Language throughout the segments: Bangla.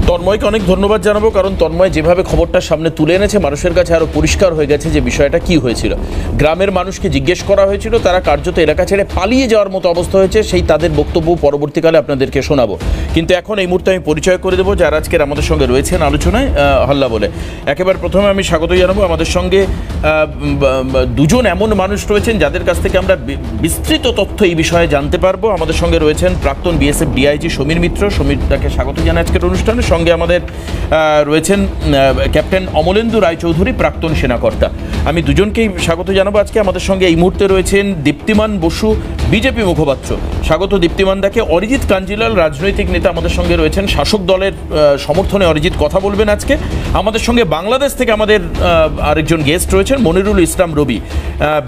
তন্ময়কে অনেক ধন্যবাদ জানাবো, কারণ তন্ময় যেভাবে খবরটা সামনে তুলে এনেছে মানুষের কাছে আরও পরিষ্কার হয়ে গেছে যে বিষয়টা কি হয়েছিল। গ্রামের মানুষকে জিজ্ঞেস করা হয়েছিল, তারা কার্যত এলাকা ছেড়ে পালিয়ে যাওয়ার মতো অবস্থা হয়েছে, সেই তাদের বক্তব্য পরবর্তীকালে আপনাদেরকে শোনাবো। কিন্তু এখন এই মুহূর্তে আমি পরিচয় করে দেবো যারা আজকের আমাদের সঙ্গে রয়েছেন আলোচনায় হল্লা বলে। একেবারে প্রথমে আমি স্বাগত জানাবো, আমাদের সঙ্গে দুজন এমন মানুষ রয়েছেন যাদের কাছ থেকে আমরা বিস্তৃত তথ্য এই বিষয়ে জানতে পারবো। আমাদের সঙ্গে রয়েছেন প্রাক্তন বিএসএফ ডিআইজি সমীর মিত্র। সমীরটাকে স্বাগত জানাই আজকের অনুষ্ঠানে। সঙ্গে আমাদের রয়েছেন ক্যাপ্টেন অমলেন্দু রায়চৌধুরী, প্রাক্তন সেনাকর্তা। আমি দুজনকেই স্বাগত জানাবো আজকে। আমাদের সঙ্গে এই মুহূর্তে রয়েছেন দীপ্তিমান বসু, বিজেপি মুখপাত্র। স্বাগত দীপ্তিমান দাকে। অরিজিৎ কাঞ্জিলাল, রাজনৈতিক নেতা, আমাদের সঙ্গে রয়েছেন। শাসক দলের সমর্থনে অরিজিৎ কথা বলবেন আজকে। আমাদের সঙ্গে বাংলাদেশ থেকে আমাদের আরেকজন গেস্ট রয়েছেন মনিরুল ইসলাম রবি,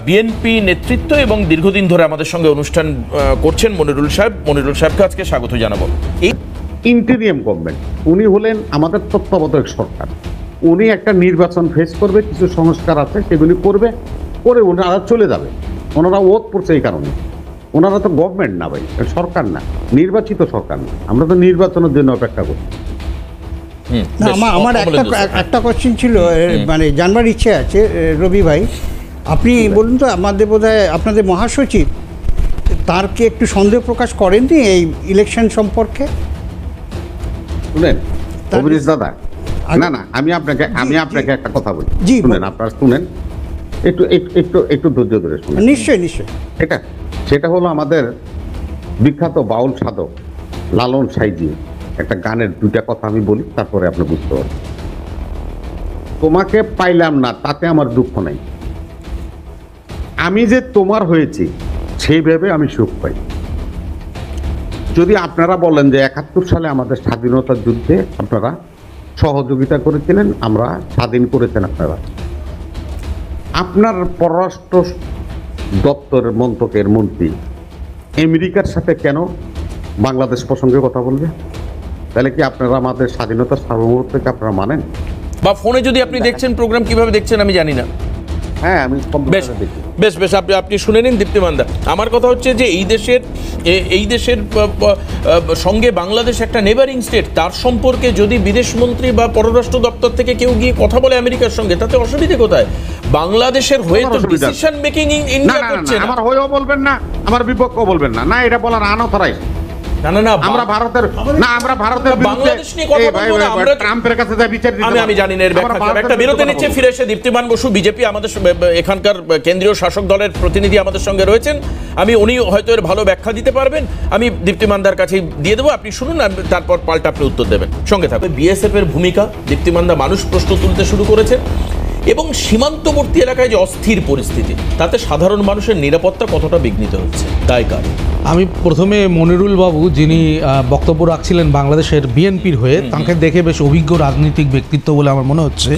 বিএনপি নেতৃত্ব এবং দীর্ঘদিন ধরে আমাদের সঙ্গে অনুষ্ঠান করছেন মনিরুল সাহেব। মনিরুল সাহেবকে আজকে স্বাগত জানাবো। এই ইন্টেরিয়াম গভর্নমেন্ট, উনি হলেন আমাদের তত্ত্বাবধায়ক সরকার। উনি একটা নির্বাচন ফেস করবে, কিছু সংস্কার আছে সেগুলি করবে, করে ওনারা চলে যাবে। ওনারা ওত পড়ছে এই কারণে, ওনারা তো গভর্নমেন্ট না ভাই, সরকার না, নির্বাচিত সরকার না। আমরা তো নির্বাচনের জন্য অপেক্ষা করি। আমার একটা কোশ্চেন ছিল, মানে জানবার ইচ্ছে আছে রবি ভাই, আপনি বলুন তো, আমাদের বোধহয় আপনাদের মহাসচিব তার কি একটু সন্দেহ প্রকাশ করেননি এই ইলেকশন সম্পর্কে? শুনেন অভিজিৎ দাদা, না আমি আপনাকে একটা কথা বলি, শুনেন, আপনারা শুনেন, একটু ধৈর্য ধরে শুনেন। নিশ্চয়ই। সেটা হলো আমাদের বিখ্যাত বাউল সাধক লালন সাইজি একটা গানের দুইটা কথা আমি বলি, তারপরে আপনি বুঝতে পারবেন। তোমাকে পাইলাম না তাতে আমার দুঃখ নাই, আমি যে তোমার হয়েছি সেই ভেবে আমি সুখ পাই। যদি আপনারা বলেন যে 71 সালে আমাদের স্বাধীনতার যুদ্ধে আপনারা সহযোগিতা করেছিলেন, আমরা স্বাধীন করেছেন আপনারা, আপনার পররাষ্ট্র দপ্তরের মন্ত্রকের মন্ত্রী আমেরিকার সাথে কেন বাংলাদেশ প্রসঙ্গে কথা বলবে? তাহলে কি আপনারা আমাদের স্বাধীনতার সার্বভৌমত্বকে আপনারা মানেন? বা ফোনে যদি আপনি দেখছেন প্রোগ্রাম, কিভাবে দেখছেন আমি জানি না। হ্যাঁ, আমি বেশ আপনি শুনে নিন দীপ্তিমান দা। আমার কথা হচ্ছে যে এই দেশের সঙ্গে বাংলাদেশ একটা নেবারিং স্টেট, তার সম্পর্কে যদি বিদেশমন্ত্রী বা পররাষ্ট্র দপ্তর থেকে কেউ গিয়ে কথা বলে আমেরিকার সঙ্গে, তাতে অসুবিধে কোথায়? বাংলাদেশের হয়ে তো ডিসিশন মেকিং ইন্ডিয়া করছে না। আমার হয়েও বলবেন না, আমার বিপক্ষেও বলবেন না, এটা বলার আনঅথরাইজড। আমরা ভারতের বাংলাদেশ নিয়ে কথা বলবো না, আমরা ট্রাম্পের কাছে যা বিচার দিতে আমি জানি না এর ব্যাখ্যা। একটা বিরতি নিচ্ছে, ফিরে এসে দীপ্তিমান বসু, বিজেপি আমাদের এখানকার কেন্দ্রীয় শাসক দলের প্রতিনিধি আমাদের সঙ্গে রয়েছেন। উনি হয়তো এর ভালো ব্যাখ্যা দিতে পারবেন। আমি দীপ্তিমানদার কাছে দিয়ে দেবো, আপনি শুনুন, তারপর পাল্টা আপনি উত্তর দেবেন। সঙ্গে থাকবে বিএসএফ এর ভূমিকা। দীপ্তিমানদা, মানুষ প্রশ্ন তুলতে শুরু করেছেন, এবং সীমান্তবর্তী এলাকায় যে অস্থির পরিস্থিতি, তাতে সাধারণ মানুষের নিরাপত্তা কতটা বিঘ্নিত হচ্ছে, দায় কার? আমি প্রথমে মনিরুল বাবু, যিনি বক্তব্য রাখছিলেন বাংলাদেশের বিএনপির হয়ে, তাকে দেখে বেশ অভিজ্ঞ রাজনৈতিক ব্যক্তিত্ব বলে আমার মনে হচ্ছে।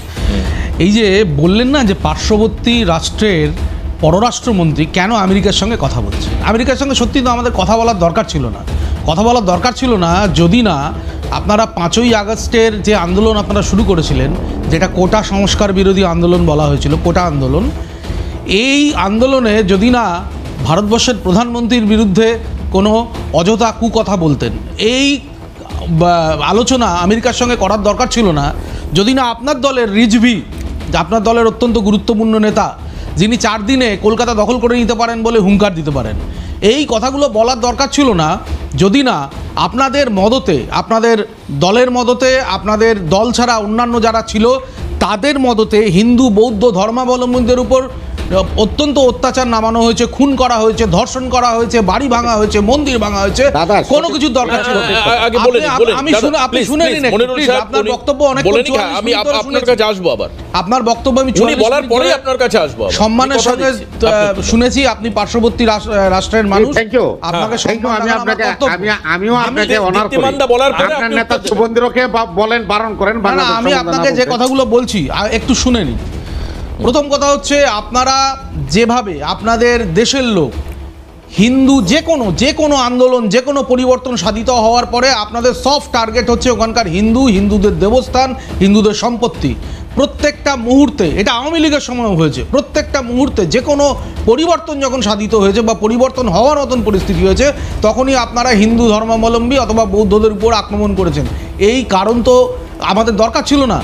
এই যে বললেন না যে পার্শ্ববর্তী রাষ্ট্রের পররাষ্ট্রমন্ত্রী কেন আমেরিকার সঙ্গে কথা বলছে, আমেরিকার সঙ্গে সত্যি তো আমাদের কথা বলার দরকার ছিল না, যদি না আপনারা 5ই আগস্টের যে আন্দোলন আপনারা শুরু করেছিলেন, যেটা কোটা সংস্কার বিরোধী আন্দোলন বলা হয়েছিল, কোটা আন্দোলন, এই আন্দোলনে যদি না ভারতবর্ষের প্রধানমন্ত্রীর বিরুদ্ধে কোনো অযথা কুকথা বলতেন, এই আলোচনা আমেরিকার সঙ্গে করার দরকার ছিল না। যদি না আপনার দলের রিজভি, আপনার দলের অত্যন্ত গুরুত্বপূর্ণ নেতা, যিনি 4 দিনে কলকাতা দখল করে নিতে পারেন বলে হুঙ্কার দিতে পারেন, এই কথাগুলো বলার দরকার ছিল না। যদি না আপনাদের মদতে, আপনাদের দলের মদতে, আপনাদের দল ছাড়া অন্যান্য যারা ছিল তাদের মদতে হিন্দু বৌদ্ধ ধর্মাবলম্বীদের উপর অত্যন্ত অত্যাচার নামানো হয়েছে, খুন করা হয়েছে, ধর্ষণ করা হয়েছে, বাড়ি ভাঙা হয়েছে, মন্দির ভাঙা হয়েছে, কোনো কিছু দরকার ছিল। আপনি শুনে নিন, আপনার বক্তব্য অনেক, আমি আপনার কাছে আসবো, আবার আপনার বক্তব্য আমি বলার পরে আপনার কাছে আসবো। সম্মানের সঙ্গে শুনেছি, আপনি পার্শ্ববর্তী রাষ্ট্রের মানুষ, আপনাকে আমিও আপনাকে অনার করি। আপনার নেতা শুভেন্দুকে বলেন, বারণ করেন। আমি আপনাকে যে কথাগুলো বলছি একটু শুনে নিন। প্রথম কথা হচ্ছে, আপনারা যেভাবে আপনাদের দেশের লোক হিন্দু যে কোনো আন্দোলন, যে কোনো পরিবর্তন সাধিত হওয়ার পরে আপনাদের সফট টার্গেট হচ্ছে ওখানকার হিন্দুদের দেবস্থান, হিন্দুদের সম্পত্তি। প্রত্যেকটা মুহূর্তে, এটা আওয়ামী লীগের সময় হয়েছে, প্রত্যেকটা মুহূর্তে যে কোনো পরিবর্তন যখন সাধিত হয়েছে বা পরিবর্তন হওয়ার মতন পরিস্থিতি হয়েছে, তখনই আপনারা হিন্দু ধর্মাবলম্বী অথবা বৌদ্ধদের উপর আক্রমণ করেছেন। এই কারণ তো আমাদের দরকার ছিল না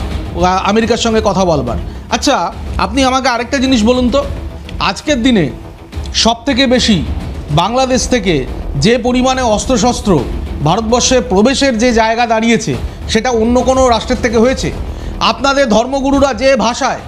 আমেরিকার সঙ্গে কথা বলবার। আচ্ছা, আপনি আমাকে আরেকটা জিনিস বলুন তো, আজকের দিনে সবথেকে বেশি বাংলাদেশ থেকে যে পরিমাণে অস্ত্রশস্ত্র ভারতবর্ষে প্রবেশের যে জায়গা দাঁড়িয়েছে, সেটা অন্য কোনো রাষ্ট্রের থেকে হয়েছে? আপনাদের ধর্মগুরুরা যে ভাষায়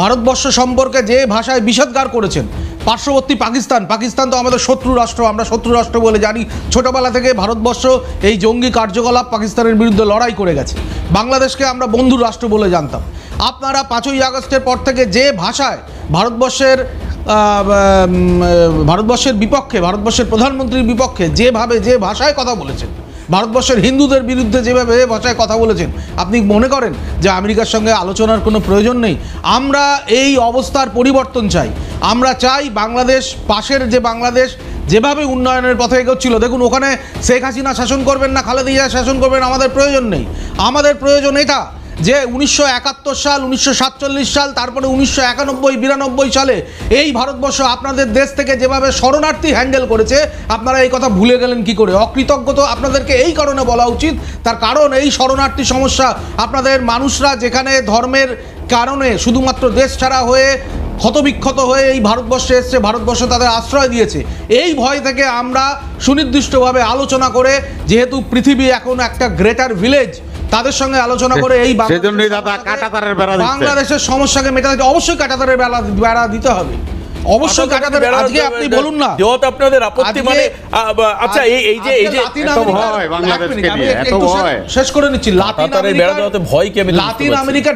ভারতবর্ষ সম্পর্কে যে ভাষায় বিষোদ্গার করেছেন, পার্শ্ববর্তী পাকিস্তান তো আমাদের শত্রু রাষ্ট্র, আমরা শত্রু রাষ্ট্র বলে জানি। ছোটোবেলা থেকে ভারতবর্ষ এই জঙ্গি কার্যকলাপ পাকিস্তানের বিরুদ্ধে লড়াই করে গেছে। বাংলাদেশকে আমরা বন্ধুর রাষ্ট্র বলে জানতাম। আপনারা 5ই আগস্টের পর থেকে যে ভাষায় ভারতবর্ষের বিপক্ষে, ভারতবর্ষের প্রধানমন্ত্রীর বিপক্ষে যে ভাষায় কথা বলেছেন, ভারতবর্ষের হিন্দুদের বিরুদ্ধে যেভাবে ভাষায় কথা বলেছেন, আপনি মনে করেন যে আমেরিকার সঙ্গে আলোচনার কোনো প্রয়োজন নেই? আমরা এই অবস্থার পরিবর্তন চাই। আমরা চাই বাংলাদেশ, পাশের যে বাংলাদেশ যেভাবে উন্নয়নের পথে এগোচ্ছিল, দেখুন ওখানে শেখ হাসিনা শাসন করবেন না খালেদা জিয়া শাসন করবেন, আমাদের প্রয়োজন নেই। আমাদের প্রয়োজন এটা যে 1971 সাল, 1947 সাল, তারপরে 1991-92 সালে এই ভারতবর্ষ আপনাদের দেশ থেকে যেভাবে শরণার্থী হ্যান্ডেল করেছে, আপনারা এই কথা ভুলে গেলেন কি করে? অকৃতজ্ঞ তো আপনাদেরকে এই কারণে বলা উচিত, তার কারণ এই শরণার্থী সমস্যা আপনাদের মানুষরা যেখানে ধর্মের কারণে শুধুমাত্র দেশ ছাড়া হয়ে ক্ষতবিক্ষত হয়ে এই ভারতবর্ষে এসছে, ভারতবর্ষ তাদের আশ্রয় দিয়েছে। এই ভয় থেকে আমরা সুনির্দিষ্টভাবে আলোচনা করে, যেহেতু পৃথিবী এখন একটা গ্রেটার ভিলেজ, তাদের সঙ্গে আলোচনা করে এই বাংলাদেশের সমস্যাকে মেটাতে অবশ্যই কাঁটাতারের বেড়া দিতে হবে। অবশ্যই কাঁটাতারের। আজকে আপনি বলুন না যেহেতু আপনাদের আপত্তি, মানে আচ্ছা এই যে শেষ করে নিচ্ছি, লাতিন আমেরিকার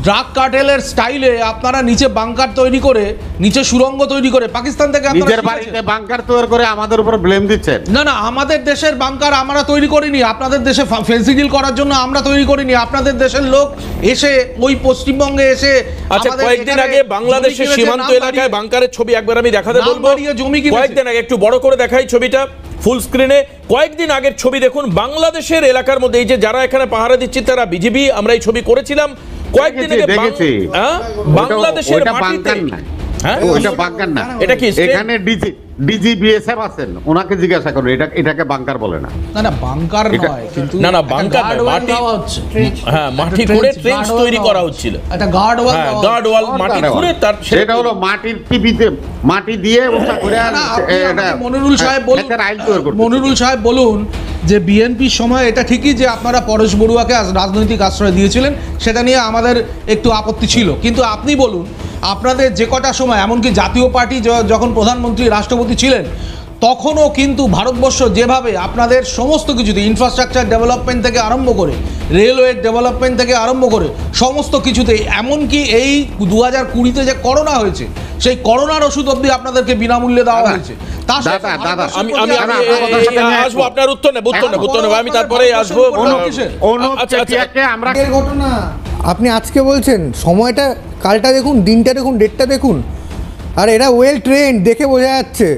ড্রাগ কার্টেলের স্টাইলে আপনারা নিচে বাংকার তৈরি করে, নিচে সুড়ঙ্গ তৈরি করে পাকিস্তান থেকে নিজের বাড়িতে বাংকার তৈরি করে আমাদের উপর ব্লেম দিচ্ছেন। না, আমাদের দেশের বাংকার আমরা তৈরি করিনি, আপনাদের দেশে ফেন্সি ডিল করার জন্য আমরা তৈরি করিনি। আপনাদের দেশের লোক এসে ওই পশ্চিমবঙ্গে এসে, আচ্ছা কয়েকদিন আগে বাংলাদেশের সীমান্ত এলাকায় বাংকারের ছবি একবার আমি দেখাতে বলবো। কয়েকদিন আগে একটু বড় করে দেখাই ছবিটা ফুল স্ক্রিনে। কয়েকদিন আগের ছবি দেখুন, বাংলাদেশের এলাকার মধ্যে এই যে যারা এখানে পাহারা দিচ্ছে তারা বিজিবি। আমরা এই ছবি করেছিলাম কয়েকদিন আগে বাংলাদেশের মাটিতে। হ্যাঁ, ওইটা বাংকার না, এটা কি এখানে ডিজিবিএসএফ আছেন, ওনাকে জিজ্ঞাসা করুন, এটাকে বাংকার বলে না। না বাংকার নয়, কিন্তু না বাংকার মাটি, হ্যাঁ মাটি খুঁড়ে ট্রেঞ্চ তৈরি করা হচ্ছিল, একটা গার্ড ওয়াল মাটি খুঁড়ে, তার সেটা হলো মাটির টিপিতে মাটি দিয়ে ওটা করে। মনিরুল সাহেব বলুন যে বিএনপির সময় এটা ঠিকই যে আপনারা পরেশ বড়ুয়াকে রাজনৈতিক আশ্রয় দিয়েছিলেন, সেটা নিয়ে আমাদের একটু আপত্তি ছিল, কিন্তু আপনি বলুন আপনাদের যে কটা সময়, এমনকি জাতীয় পার্টি যখন প্রধানমন্ত্রী রাষ্ট্রপতি ছিলেন, তখনও কিন্তু ভারতবর্ষ যেভাবে আপনাদের সমস্ত কিছুতে, ইনফ্রাস্ট্রাকচার ডেভেলপমেন্ট থেকে আরম্ভ করে, রেলওয়ে ডেভেলপমেন্ট থেকে আরম্ভ করে সমস্ত কিছুতেই, এমনকি এই 2020-তে যে করোনা হয়েছে, সেই করোনার ওষুধ অবধি আপনাদেরকে বিনামূল্যে দেওয়া হয়েছে। আসবো আপনার উত্তর নেব, আমি তারপরে আসবো। ঘটনা আপনি আজকে বলছেন, সময়টা কালটা দেখুন, দিনটা দেখুন, ডেটটা দেখুন, আর এরা ওয়েল ট্রেন্ড দেখে বোঝা যাচ্ছে।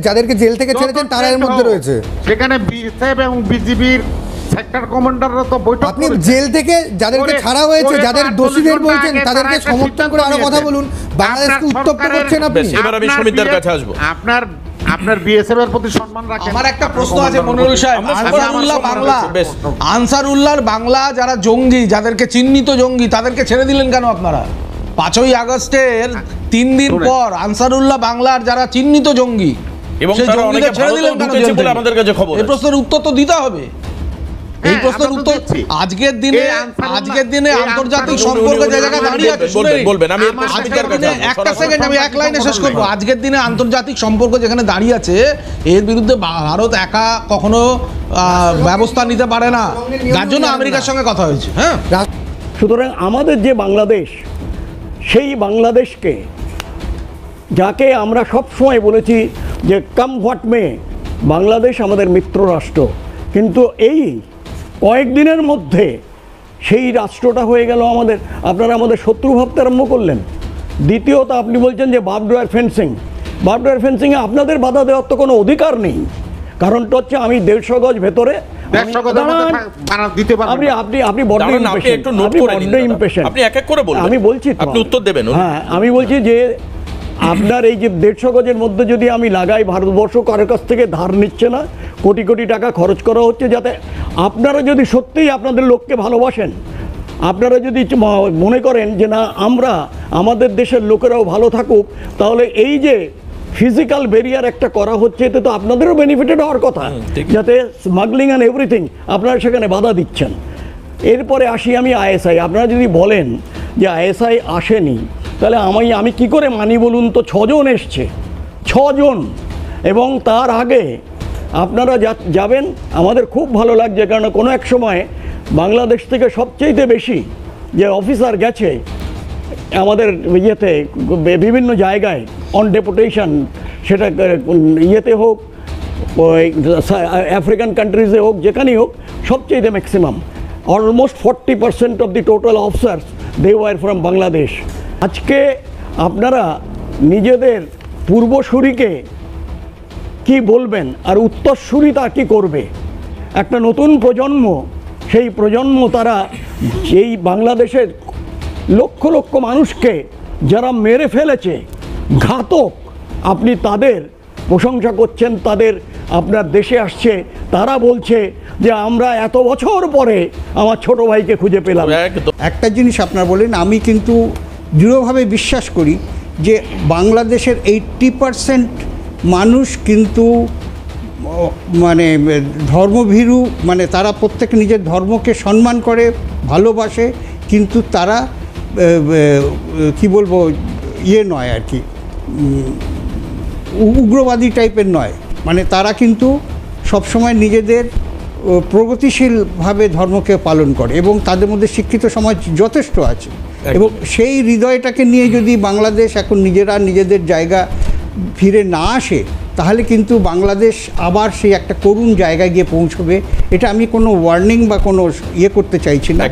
যাদেরকে জেল থেকে ছেড়েছেন তারা এর মধ্যে রয়েছে। সেখানে বিএসএফ এবং বিজিবির সেক্টর কমান্ডাররা তো বৈঠক, আপনি জেল থেকে যাদেরকে ছাড়া হয়েছে, যাদের দোষীদের বলছেন, তাদেরকে সমর্থন করে আরো কথা বলুন। বাংলাদেশকে উত্তপ্ত করছেন আপনি। এবার আমি সমিতির কাছে আসবো। আপনার বিএসএফ এর প্রতি সম্মান রাখেন। আমার একটা প্রশ্ন আছে মনিরুল সাহেব, আনসারুল্লাহর বাংলা যারা জঙ্গি, যাদেরকে চিহ্নিত জঙ্গি, তাদেরকে ছেড়ে দিলেন কেন আপনারা? 5ই আগস্টের 3 দিন পর আনসারুল্লাহ বাংলার যারা চিহ্নিত জঙ্গি, এবং জঙ্গিদের ছেড়ে দিলেন কেন বলে আমাদের কাছে খবর। এই প্রশ্নের উত্তর তো দিতে হবে। এই প্রশ্নের উত্তর আজকের দিনে আন্তর্জাতিক সম্পর্ক যে জায়গায় দাঁড়িয়ে আছে, বলবেন। আমি একটা সেকেন্ড, আমি এক লাইনে শেষ করবো। আজকের দিনে আন্তর্জাতিক সম্পর্ক যেখানে দাঁড়িয়ে আছে, এর বিরুদ্ধে ভারত একা কখনো ব্যবস্থা নিতে পারে না, যার জন্য আমেরিকার সঙ্গে কথা হয়েছে। হ্যাঁ, সুতরাং আমাদের যে বাংলাদেশ, সেই বাংলাদেশকে, যাকে আমরা সবসময় বলেছি যে কাম হোয়াট মে, বাংলাদেশ আমাদের মিত্র রাষ্ট্র, কিন্তু এই কয়েকদিনের মধ্যে সেই রাষ্ট্রটা হয়ে গেল আপনারা আমাদের শত্রু ভাবতে আরম্ভ করলেন। দ্বিতীয়ত আপনি বলছেন যে বার্বড ওয়্যার ফেন্সিং, বার্বড ওয়্যার ফেন্সিংয়ে আপনাদের বাধা দেওয়ার তো কোনো অধিকার নেই। কারণটা হচ্ছে আমি 150 গজ ভেতরে 150 গজের মধ্যে বানা দিতে পারবেন আপনি না। আপনি আপনি বড্ড দাঁড়ান, আপনি একটু নোট করে নিন দাদা। ইম্পেশেন্ট। আপনি এক এক করে বলবেন। আমি বলছি তো। আপনি উত্তর দেবেন। হ্যাঁ, আমি বলছি যে আপনার এই যে 150 গজের মধ্যে যদি আমি লাগাই, ভারতবর্ষ কারোর কাছ থেকে ধার নিচ্ছে না, কোটি কোটি টাকা খরচ করা হচ্ছে, যাতে আপনারা যদি সত্যিই আপনাদের লোককে ভালোবাসেন, আপনারা যদি মনে করেন যে না আমরা আমাদের দেশের লোকেরাও ভালো থাকুক, তাহলে এই যে ফিজিক্যাল ব্যারিয়ার একটা করা হচ্ছে, এতে তো আপনাদেরও বেনিফিটেড হওয়ার কথা, যাতে স্মাগলিং অ্যান্ড এভরিথিং আপনারা সেখানে বাধা দিচ্ছেন। এরপরে আসি আমি আইএসআই। আপনারা যদি বলেন যে আইএসআই আসেনি, তাহলে আমি কি করে মানি বলুন তো? 6 জন এসছে, 6 জন, এবং তার আগে আপনারা যাবেন। আমাদের খুব ভালো লাগছে, কারণ কোনো এক সময় বাংলাদেশ থেকে সবচেয়ে বেশি যে অফিসার গেছে আমাদের ইয়েতে বিভিন্ন জায়গায় অন ডেপুটেশন, সেটা ইয়েতে হোক, ওই আফ্রিকান কান্ট্রিজে হোক, যেখানেই হোক, সবচেয়ে maximum almost 40% of the total officers they were from Bangladesh. আজকে আপনারা নিজেদের পূর্বসূরিকে কি বলবেন আর উত্তরসূরি তা কী করবে? একটা নতুন প্রজন্ম, সেই প্রজন্ম তারা এই বাংলাদেশের লক্ষ লক্ষ মানুষকে যারা মেরে ফেলেছে, ঘাতক, আপনি তাদের প্রশংসা করছেন, তাদের আপনার দেশে আসছে, তারা বলছে যে আমরা এত বছর পরে আমার ছোট ভাইকে খুঁজে পেলাম। একটা জিনিস আপনারা বলেন, আমি কিন্তু দৃঢ়ভাবে বিশ্বাস করি যে বাংলাদেশের 80% মানুষ কিন্তু মানে ধর্মভীরু, মানে তারা প্রত্যেক নিজের ধর্মকে সম্মান করে, ভালোবাসে, কিন্তু তারা কি বলবো ইয়ে নয় আর কি, উগ্রবাদী টাইপের নয়। মানে তারা কিন্তু সবসময় নিজেদের প্রগতিশীলভাবে ধর্মকে পালন করে, এবং তাদের মধ্যে শিক্ষিত সমাজ যথেষ্ট আছে। এবং সেই হৃদয়টাকে নিয়ে যদি বাংলাদেশ এখন নিজেদের জায়গা ফিরে না আসে, তাহলে কিন্তু বাংলাদেশ আবার সেই একটা করুণ জায়গায় গিয়ে পৌঁছবে। এটা আমি কোনো ওয়ার্নিং বা কোনো ইয়ে করতে চাইছি না,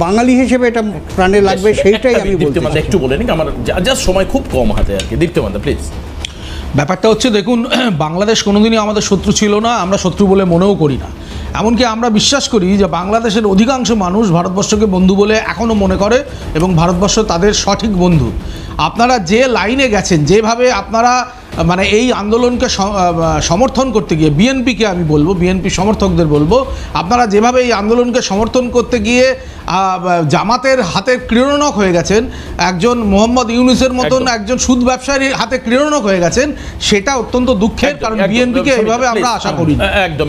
বাঙালি হিসেবে এটা প্রাণে লাগবে, সেইটাই আমি বলতে চাই। একটু বলে নিন, আমার জাস্ট সময় খুব কম হাতে আর কি। দীপ্তিমান দা প্লিজ। ব্যাপারটা হচ্ছে, দেখুন, বাংলাদেশ কোনোদিনই আমাদের শত্রু ছিল না, আমরা শত্রু বলে মনেও করি না। এমনকি আমরা বিশ্বাস করি যে বাংলাদেশের অধিকাংশ মানুষ ভারতবর্ষকে বন্ধু বলে এখনও মনে করে, এবং ভারতবর্ষ তাদের সঠিক বন্ধু। আপনারা যে লাইনে গেছেন, যেভাবে আপনারা মানে এই আন্দোলনকে সমর্থন করতে গিয়ে, বিএনপিকে আমি বলবো, বিএনপি সমর্থকদের বলবো, আপনারা যেভাবে এই আন্দোলনকে সমর্থন করতে গিয়ে জামাতের হাতে ক্রীড়নক হয়ে গেছেন, একজন মোহাম্মদ ইউনূসের মতন একজন সুদ ব্যবসায়ীর হাতে ক্রীড়নক হয়ে গেছেন, সেটা অত্যন্ত দুঃখের। কারণ বিএনপিকে এইভাবে আমরা আশা করি। একদম।